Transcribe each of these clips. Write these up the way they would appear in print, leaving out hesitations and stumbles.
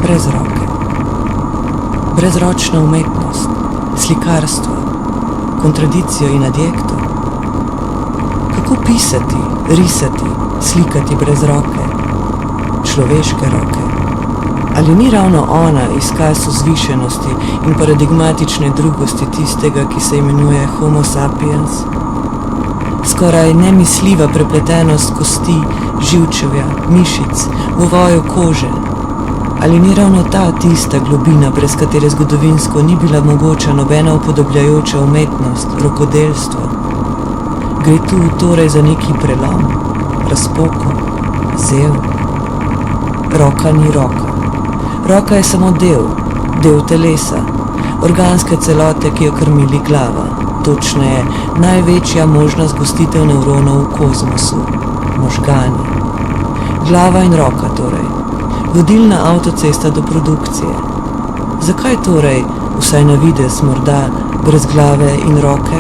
brez roke. Brezročna umetnost, slikarstvo, kontradicijo in adjekto. Kako pisati, risati, slikati brez roke, človeške roke? Ali ni ravno ona izkaz vzvišenosti in paradigmatične drugosti tistega, ki se imenuje Homo sapiens? Skoraj nemisljiva prepletenost kosti, živčevja, mišic, v ovoju kože. Ali ni ravno ta tista globina, brez katere zgodovinsko ni bila mogoča nobena upodobljajoča umetnost, rokodelstvo? Gre tu torej za neki prelom, razpoko, zev? Roka ni roka. Roka je samo del telesa, organske celote, ki jo krmili glava, točneje največja možna zgostitev nevronov v kozmosu, možgani. Glava in roka torej, vodilna avtocesta do produkcije. Zakaj torej, vsaj na videz morda, brez glave in roke?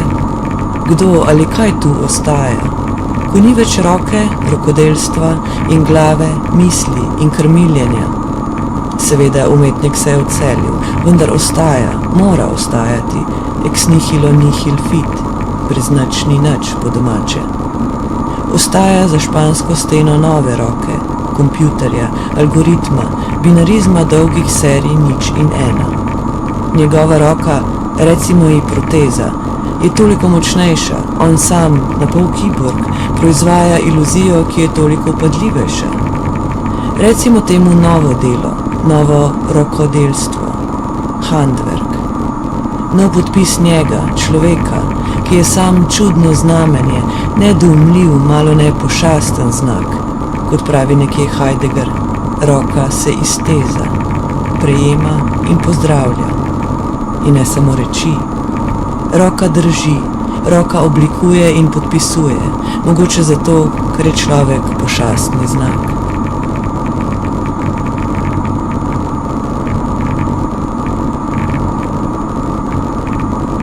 Kdo ali kaj tu ostaja? Ko ni več roke, rokodelstva in glave, misli in krmiljenja. Seveda umetnik se je odselil, vendar ostaja, mora ostajati, ex nihilo nihil fit, brez nič ni nič po domače. Ostaja za špansko steno nove roke, kompjuterja, algoritma, binarizma dolgih serij nič in ena. Njegova roka, recimo ji proteza, je toliko močnejša, on sam, napol kiborg, proizvaja iluzijo, ki je toliko upadljivejša. Recimo temu novo delo, novo rokodelstvo, handwerk. Nov podpis njega, človeka, ki je sam čudno znamenje, nedoumljiv, malo ne pošasten znak. Kot pravi nekje Heidegger, roka se izteza, prejema in pozdravlja. In ne samo reči. Roka drži, roka oblikuje in podpisuje, mogoče zato, ker je človek pošastni znak.